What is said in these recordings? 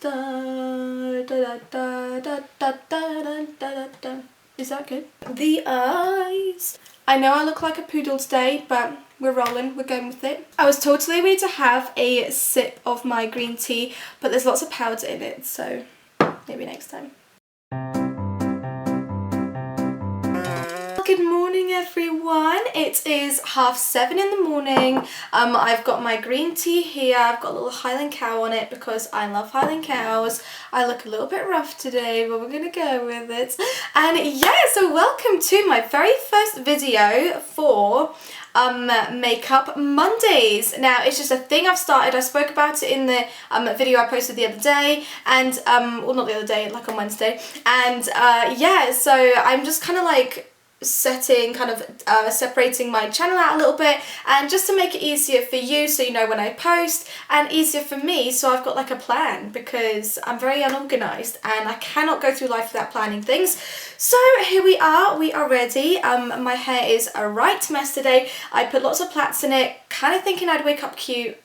star. Da, da, da, da, da, da, da, da. Is that good? The eyes. I know I look like a poodle today, but we're rolling, we're going with it. I was totally ready to have a sip of my green tea, but there's lots of powder in it, so maybe next time. Good morning everyone, it is 7:30 in the morning. I've got my green tea here, I've got a little Highland cow on it because I love Highland cows. I look a little bit rough today, but we're gonna go with it. And yeah, so welcome to my very first video for Makeup Mondays. Now it's just a thing I've started. I spoke about it in the video I posted the other day, and well, not the other day, like on Wednesday. And yeah, so I'm just kind of like separating my channel out a little bit, and just to make it easier for you so you know when I post, and easier for me so I've got like a plan, because I'm very unorganized and I cannot go through life without planning things. So here we are ready. My hair is a right mess today. I put lots of plaits in it, kind of thinking I'd wake up cute.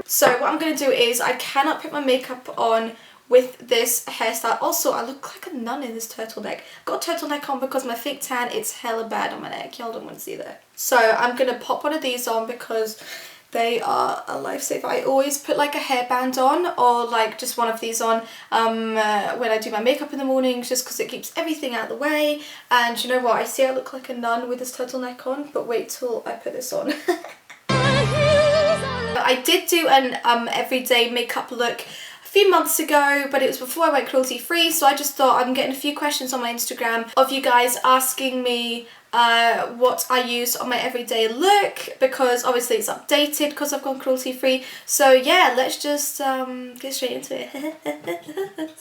So what I'm going to do is, I cannot put my makeup on with this hairstyle. Also, I look like a nun in this turtleneck. Got a turtleneck on because my fake tan, it's hella bad on my neck. Y'all don't want to see that. So I'm going to pop one of these on because they are a lifesaver. I always put like a hairband on, or like just one of these on when I do my makeup in the mornings, just because it keeps everything out of the way. And you know what? I see I look like a nun with this turtleneck on, but wait till I put this on. I did do an everyday makeup look a few months ago, but it was before I went cruelty free, so I just thought, I'm getting a few questions on my Instagram of you guys asking me what I use on my everyday look, because obviously it's updated because I've gone cruelty free. So yeah, let's just get straight into it.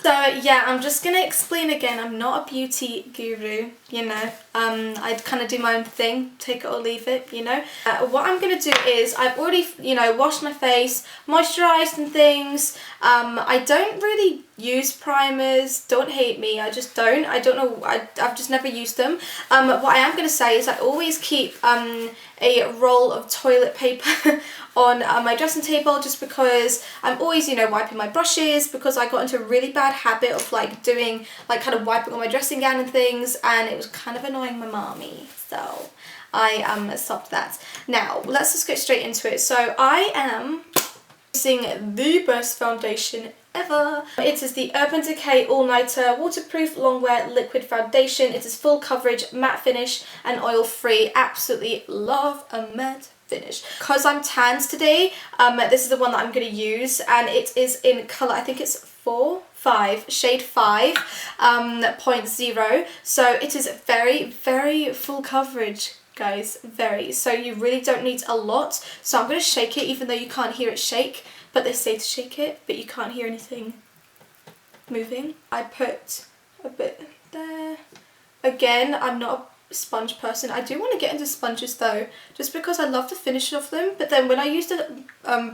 So yeah, I'm just gonna explain again, I'm not a beauty guru, you know. I kind of do my own thing, take it or leave it, you know. What I'm gonna do is, I've already, you know, washed my face, moisturised and things. I don't really use primers, don't hate me, I just don't. I don't know, I've just never used them. What I am going to say is I always keep a roll of toilet paper on my dressing table, just because I'm always, you know, wiping my brushes, because I got into a really bad habit of like doing, like kind of wiping on my dressing gown and things, and it was kind of annoying my mommy, so I stopped that. Now let's just get straight into it. So I am using the best foundation ever. It is the Urban Decay All Nighter Waterproof Longwear Liquid Foundation. It is full coverage, matte finish and oil free. Absolutely love a matte finish. Because I'm tanned today, this is the one that I'm going to use, and it is in colour, I think it's shade 5.0. So it is very, very full coverage, guys, very. So you really don't need a lot. So I'm going to shake it, even though you can't hear it shake. But they say to shake it, but you can't hear anything moving. I put a bit there. Again, I'm not a sponge person. I do want to get into sponges though, just because I love the finish of them. But then when I used a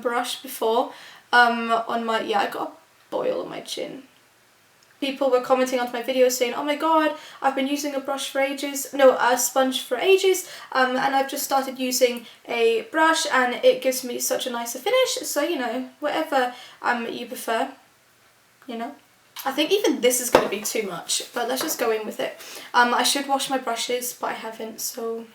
brush before, on my, yeah, I got a boil on my chin. People were commenting onto my videos saying, oh my god, I've been using a sponge for ages, and I've just started using a brush and it gives me such a nicer finish. So, you know, whatever you prefer, you know. I think even this is going to be too much, but let's just go in with it. I should wash my brushes, but I haven't, so.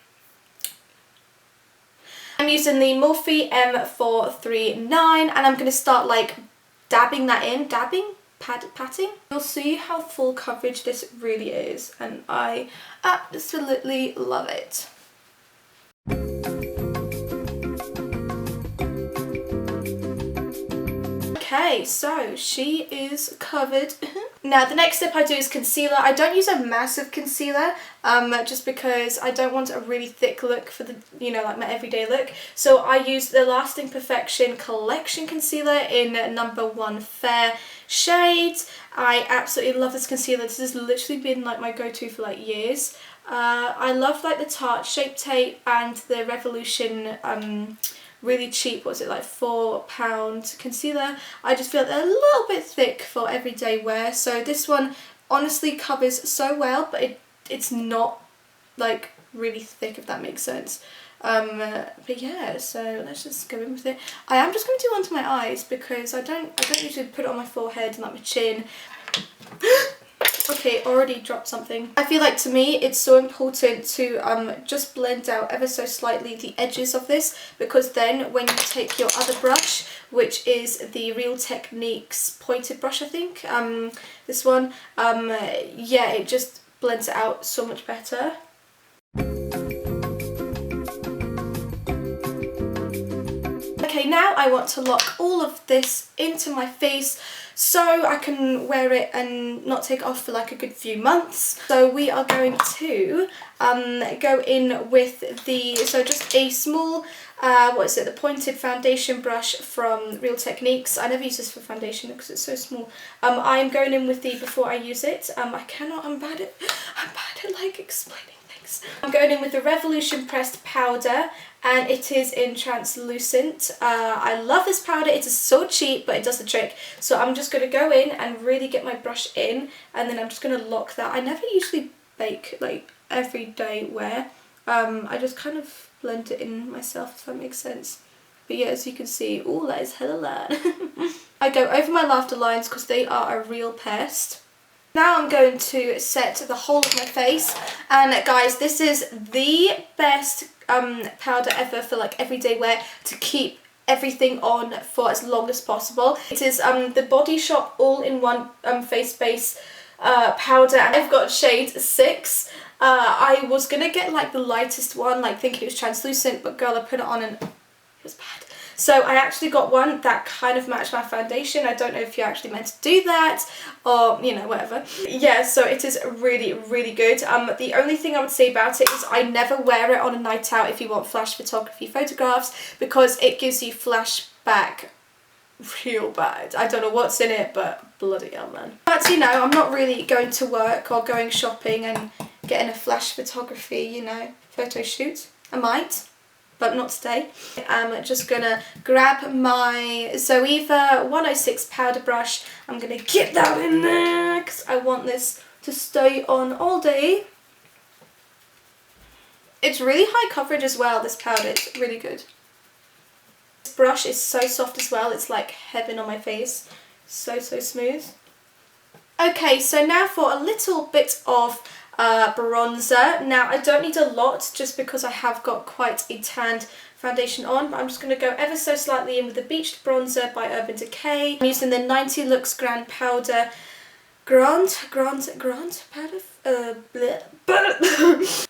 I'm using the Morphe M439, and I'm going to start like dabbing that in, patting. You'll see how full coverage this really is, and I absolutely love it. Okay, so she is covered. Now the next step I do is concealer. I don't use a massive concealer, just because I don't want a really thick look for the, you know, like my everyday look. So I use the Lasting Perfection Collection Concealer in #1 Fair shade. I absolutely love this concealer. This has literally been like my go-to for like years. I love like the Tarte Shape Tape and the Revolution really cheap, what's it, like £4 concealer. I just feel they're a little bit thick for everyday wear, so this one honestly covers so well, but it's not like really thick, if that makes sense. But yeah, so let's just go in with it. I am just going to do onto my eyes because I don't usually put it on my forehead and like my chin. Okay, already dropped something. I feel like to me it's so important to just blend out ever so slightly the edges of this, because then when you take your other brush, which is the Real Techniques pointed brush, I think, this one, yeah, it just blends it out so much better. Okay, now I want to lock all of this into my face so I can wear it and not take it off for like a good few months. So we are going to go in with so just a small, what is it, the pointed foundation brush from Real Techniques. I never use this for foundation because it's so small. I'm going in with the Before I Use It. I'm bad at like explaining things. I'm going in with the Revolution Pressed powder, and it is in translucent. I love this powder. It is so cheap, but it does the trick. So I'm just going to go in and really get my brush in, and then I'm just going to lock that. I never usually bake like everyday wear. I just kind of blend it in myself, if that makes sense. But yeah, as you can see, oh, that is hella line. I go over my laughter lines because they are a real pest. Now I'm going to set the whole of my face, and guys, this is the best powder ever for like everyday wear to keep everything on for as long as possible. It is the Body Shop all-in-one face base powder, and I've got shade 6. I was gonna get like the lightest one, like thinking it was translucent, but girl, I put it on and it was bad. So I actually got one that kind of matched my foundation. I don't know if you're actually meant to do that, or, you know, whatever. Yeah, so it is really, really good. The only thing I would say about it is I never wear it on a night out if you want flash photography photographs, because it gives you flashback real bad. I don't know what's in it, but bloody hell, man. But, you know, I'm not really going to work or going shopping and getting a flash photography, you know, photo shoot. I might, but not today. I'm just gonna grab my Zoeva 106 powder brush. I'm gonna get that in there because I want this to stay on all day. It's really high coverage as well, this powder. It's really good. This brush is so soft as well. It's like heaven on my face. So smooth. Okay, so now for a little bit of bronzer. Now I don't need a lot just because I have got quite a tanned foundation on, but I'm just going to go ever so slightly in with the Beached Bronzer by Urban Decay. I'm using the 90 Lux Grand Powder powder,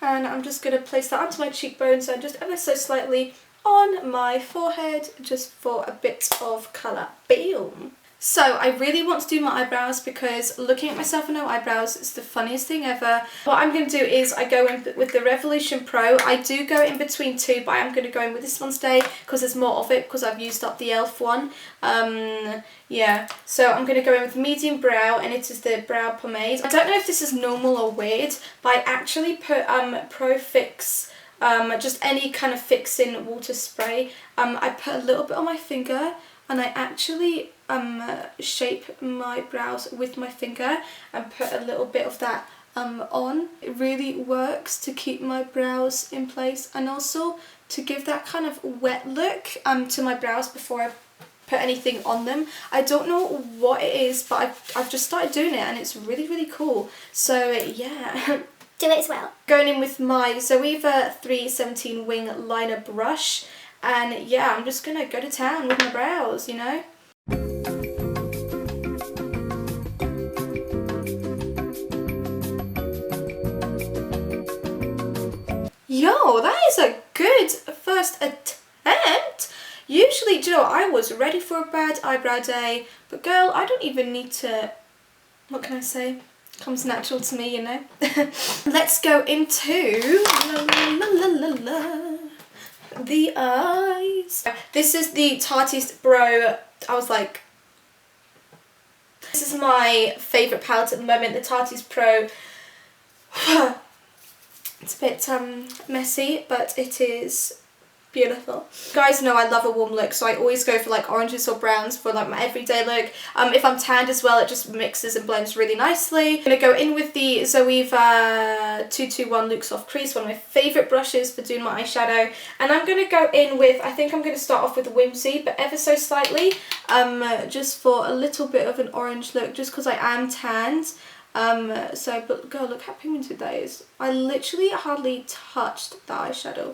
and I'm just going to place that onto my cheekbones and just ever so slightly on my forehead just for a bit of colour. Boom! So I really want to do my eyebrows because looking at myself with no eyebrows is the funniest thing ever. What I'm going to do is I go in with the Revolution Pro. I do go in between two, but I'm going to go in with this one today because there's more of it because I've used up the e.l.f. one. Yeah, so I'm going to go in with medium brow, and it is the brow pomade. I don't know if this is normal or weird, but I actually put Pro Fix, just any kind of fixing water spray. I put a little bit on my finger, and I actually shape my brows with my finger and put a little bit of that on. It really works to keep my brows in place and also to give that kind of wet look to my brows before I put anything on them. I don't know what it is, but I've just started doing it and it's really, really cool. So yeah. Do it as well. Going in with my Zoeva 317 Wing Liner Brush, and yeah, I'm just gonna go to town with my brows, you know? Yo, that is a good first attempt. Usually, do you know, I was ready for a bad eyebrow day, but girl, I don't even need to, what can I say? Comes natural to me, you know. Let's go into the eyes. This is the Tarteist Bro. I was like, this is my favourite palette at the moment, the Tarteist Pro. It's a bit messy, but it is Beautiful. You guys know I love a warm look, so I always go for like oranges or browns for like my everyday look. If I'm tanned as well, it just mixes and blends really nicely. I'm going to go in with the Zoeva 221 Look Soft Crease, one of my favourite brushes for doing my eyeshadow. And I'm going to go in with, I think I'm going to start off with Whimsy, but ever so slightly, just for a little bit of an orange look, just because I am tanned. But girl, look how pigmented that is. I literally hardly touched the eyeshadow.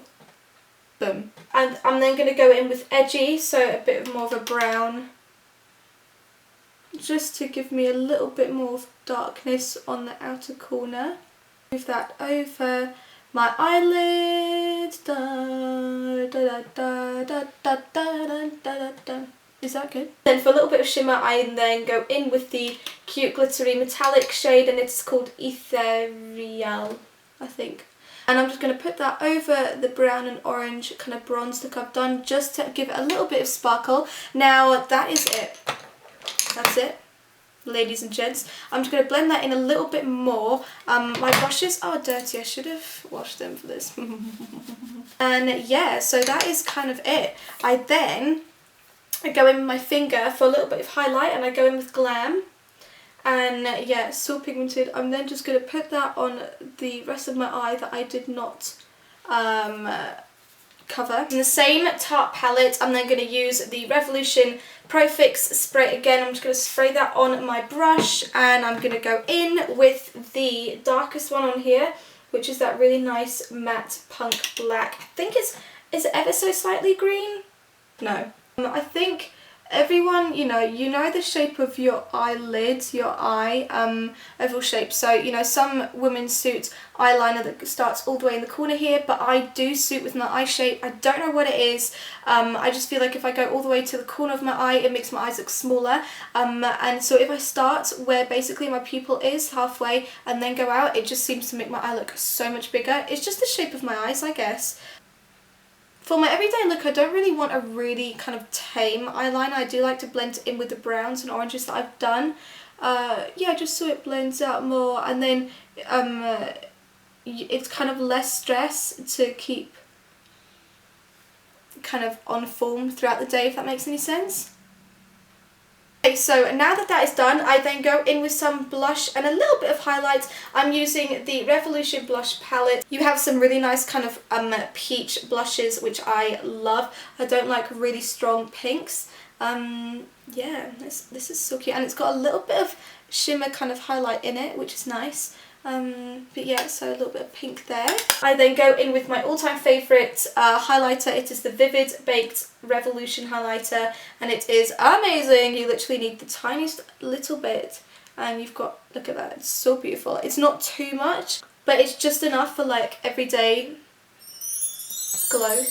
Boom. And I'm then going to go in with Edgy, so a bit more of a brown, just to give me a little bit more of darkness on the outer corner. Move that over my eyelid. Da, da, da, da, da, da, da, da, da. Is that good? Then for a little bit of shimmer, I then go in with the cute glittery metallic shade, and it's called Ethereal, I think. And I'm just going to put that over the brown and orange kind of bronze look I've done, just to give it a little bit of sparkle. Now that is it. That's it, ladies and gents. I'm just going to blend that in a little bit more. My brushes are dirty. I should have washed them for this. And yeah, so that is kind of it. I go in with my finger for a little bit of highlight, and I go in with Glam. And yeah, still pigmented. I'm then just going to put that on the rest of my eye that I did not cover. In the same Tarte palette, I'm then going to use the Revolution Pro Fix spray again. I'm just going to spray that on my brush, and I'm going to go in with the darkest one on here, which is that really nice matte punk black. I think is it ever so slightly green? No. I think everyone, you know the shape of your eyelid, your eye, oval shape. So, some women suit eyeliner that starts all the way in the corner here, but I do suit with my eye shape. I don't know what it is. I just feel like if I go all the way to the corner of my eye, it makes my eyes look smaller. And so if I start where basically my pupil is, halfway, and then go out, it just seems to make my eye look so much bigger. It's just the shape of my eyes, I guess. For my everyday look, I don't really want a really kind of tame eyeliner. I do like to blend it in with the browns and oranges that I've done. Yeah, just so it blends out more, and then it's kind of less stress to keep kind of on form throughout the day, if that makes any sense. Okay, so now that is done, I then go in with some blush and a little bit of highlight. I'm using the Revolution blush palette. You have some really nice kind of peach blushes, which I love. I don't like really strong pinks. Yeah, this is so cute, and it's got a little bit of shimmer kind of highlight in it, which is nice. But yeah, so a little bit of pink there. I then go in with my all-time favourite highlighter. It is the Vivid Baked Revolution highlighter, and it is amazing. You literally need the tiniest little bit, and you've got, look at that, it's so beautiful. It's not too much, but it's just enough for like everyday glow.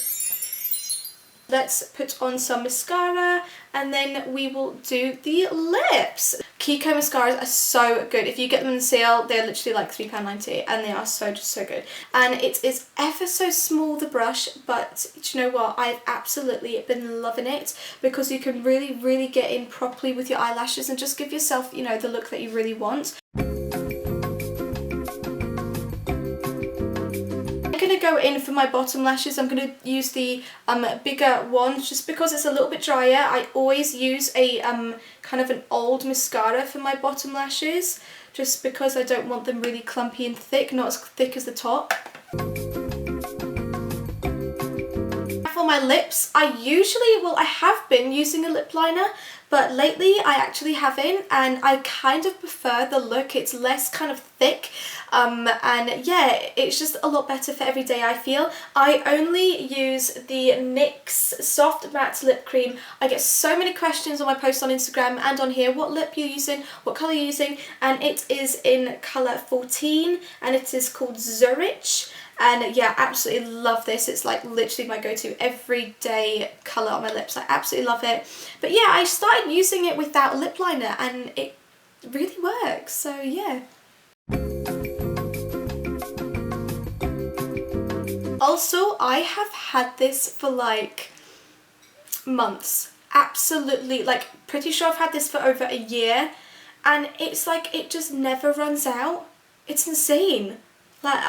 Let's put on some mascara, and then we will do the lips. Kiko mascaras are so good. If you get them on sale, they're literally like £3.90, and they are so good. And it is ever so small, the brush, but do you know what? I've absolutely been loving it, because you can really get in properly with your eyelashes and just give yourself, the look that you really want. I'm going to go in for my bottom lashes. I'm going to use the bigger ones just because it's a little bit drier. I always use a kind of an old mascara for my bottom lashes, just because I don't want them really clumpy and thick, not as thick as the top. For my lips, I have been using a lip liner, but lately I actually haven't, and I kind of prefer the look. It's less kind of thick, and yeah, it's just a lot better for every day, I feel. I only use the NYX Soft Matte Lip Cream. I get so many questions on my posts on Instagram and on here, what lip you're using, what colour you're using, and it is in colour 14, and it is called Zurich. And yeah, absolutely love this. It's like literally my go-to everyday colour on my lips. I absolutely love it. But yeah, I started using it without a lip liner, and it really works. So yeah. Also, I have had this for like months. Absolutely, like pretty sure I've had this for over a year, and it's like it just never runs out. It's insane. Like,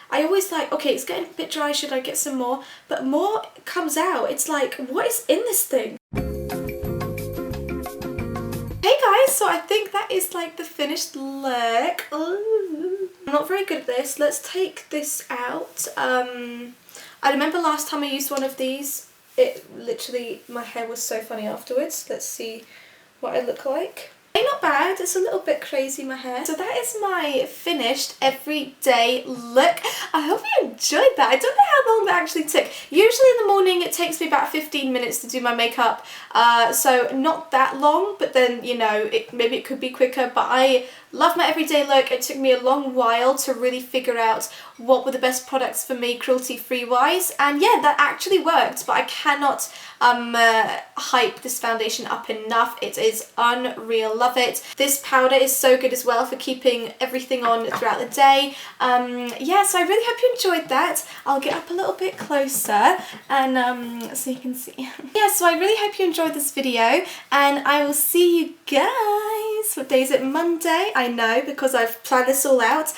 I always like, okay, it's getting a bit dry, should I get some more? But more comes out. It's like, what is in this thing? Hey guys, so I think that is like the finished look. Ooh. I'm not very good at this. Let's take this out. I remember last time I used one of these, it literally, my hair was so funny afterwards. Let's see what I look like. Not bad, it's a little bit crazy, my hair. So that is my finished everyday look. I hope you enjoyed that. I don't know how long that actually took. Usually in the morning it takes me about 15 minutes to do my makeup, so not that long, but then, you know, maybe it could be quicker, but I love my everyday look. It took me a long while to really figure out what were the best products for me cruelty-free wise, and yeah, that actually worked, but I cannot hype this foundation up enough. It is unreal, love it. This powder is so good as well for keeping everything on throughout the day. Yeah, so I really hope you enjoyed that. I'll get up a little bit closer and so you can see. Yeah, so I really hope you enjoyed this video, and I will see you guys. What day is it? Monday? I know, because I've planned this all out.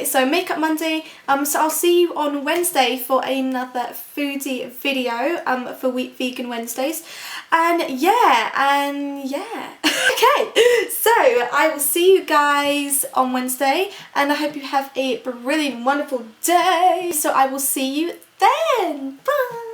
So Makeup Monday, so I'll see you on Wednesday for another foodie video for Vegan Wednesdays, and yeah okay, so I will see you guys on Wednesday, and I hope you have a brilliant, wonderful day. So I will see you then. Bye.